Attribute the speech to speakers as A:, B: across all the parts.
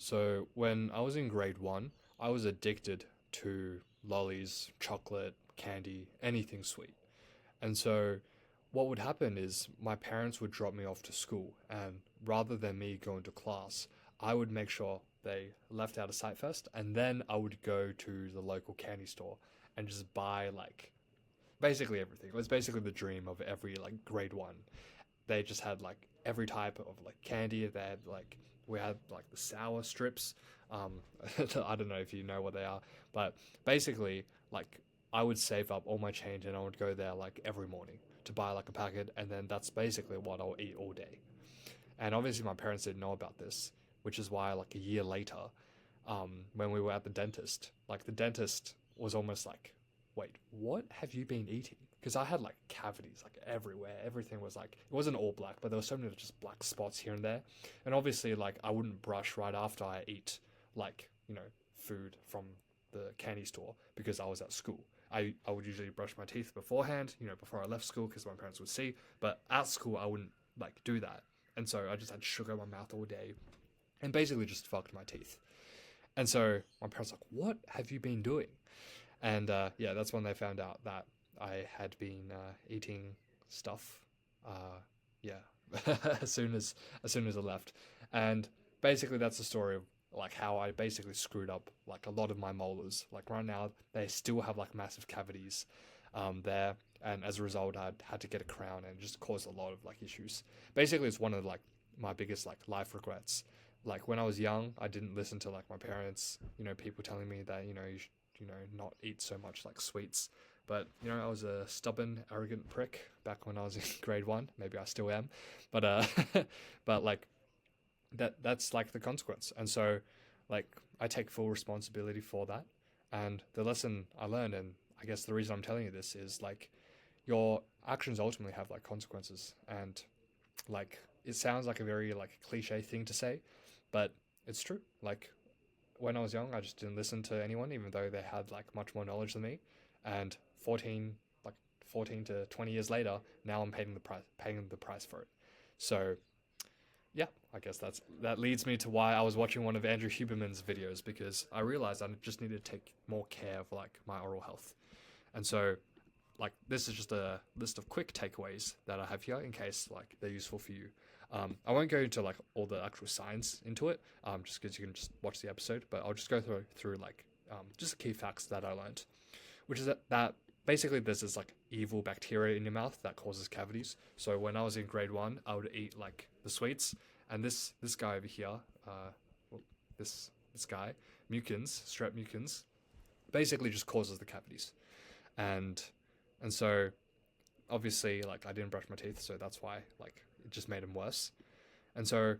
A: So when I was in grade one, I was addicted to lollies, chocolate, candy, anything sweet. And so what would happen is my parents would drop me off to school, and rather than me going to class, I would make sure they left out of sight first, and then I would go to the local candy store and just buy like basically everything. It was basically the dream of every like grade one. They just had like every type of like candy. They had like we had like the sour strips. Um, I don't know if you know what they are, but basically like I would save up all my change and I would go there like every morning to buy like a packet, and then that's basically what I'll eat all day. And obviously my parents didn't know about this, which is why like a year later, when we were at the dentist, like the dentist was almost like, "Wait, what have you been eating?" Because I had like cavities like everywhere. Everything was like it wasn't all black, but there were so many just black spots here and there. And obviously, like I wouldn't brush right after I eat like food from the candy store because I was at school. I would usually brush my teeth beforehand, before I left school because my parents would see. But at school, I wouldn't like do that, and so I just had sugar in my mouth all day, and basically just fucked my teeth. And so my parents were like, "What have you been doing?" And yeah, that's when they found out that I had been eating stuff. Yeah, as soon as I left, and basically that's the story of like how I basically screwed up like a lot of my molars. Like right now, they still have like massive cavities there, and as a result, I had to get a crown and it just caused a lot of like issues. Basically, it's one of like my biggest like life regrets. Like when I was young, I didn't listen to like my parents. People telling me that you should, not eat so much like sweets. But I was a stubborn, arrogant prick back when I was in grade one. Maybe I still am, but but like that's like the consequence. And so, like I take full responsibility for that. And the lesson I learned, and I guess the reason I'm telling you this is like your actions ultimately have like consequences. And like it sounds like a very like cliche thing to say, but it's true. Like when I was young, I just didn't listen to anyone, even though they had like much more knowledge than me. And 14, like 14 to 20 years later, now I'm paying the price for it. So yeah, I guess that leads me to why I was watching one of Andrew Huberman's videos because I realized I just needed to take more care of like my oral health. And so like this is just a list of quick takeaways that I have here in case like they're useful for you. I won't go into like all the actual science into it, just because you can just watch the episode. But I'll just go through like just the key facts that I learned, which is that basically there's this like evil bacteria in your mouth that causes cavities. So when I was in grade one, I would eat like the sweets, and this guy over here, well, this guy, mucins, strep mucins, basically just causes the cavities, and and so obviously like I didn't brush my teeth, so that's why like it just made them worse. And so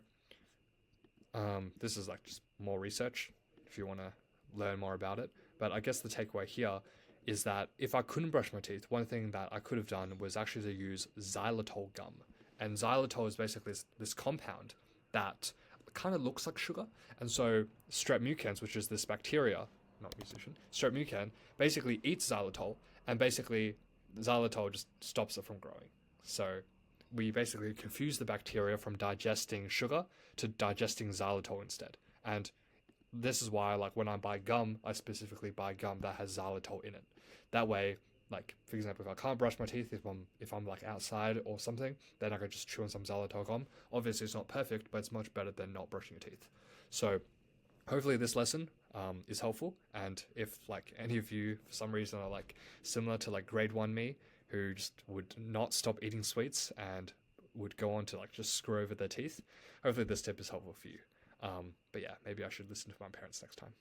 A: this is like just more research if you want to learn more about it. But I guess the takeaway here is that if I couldn't brush my teeth, one thing that I could have done was actually to use xylitol gum. And xylitol is basically this compound that kind of looks like sugar. And so strep mucans, which is this bacteria, not musician, strep mucan, basically eats xylitol, and basically xylitol just stops it from growing. So we basically confuse the bacteria from digesting sugar to digesting xylitol instead. And this is why, like, when I buy gum, I specifically buy gum that has xylitol in it. That way, like, for example, if I can't brush my teeth, if I'm like outside or something, then I could just chew on some xylitol gum. Obviously, it's not perfect, but it's much better than not brushing your teeth. So hopefully this lesson is helpful. And if like any of you for some reason are like similar to like grade one me, who just would not stop eating sweets and would go on to like just screw over their teeth, hopefully this tip is helpful for you. But yeah, maybe I should listen to my parents next time.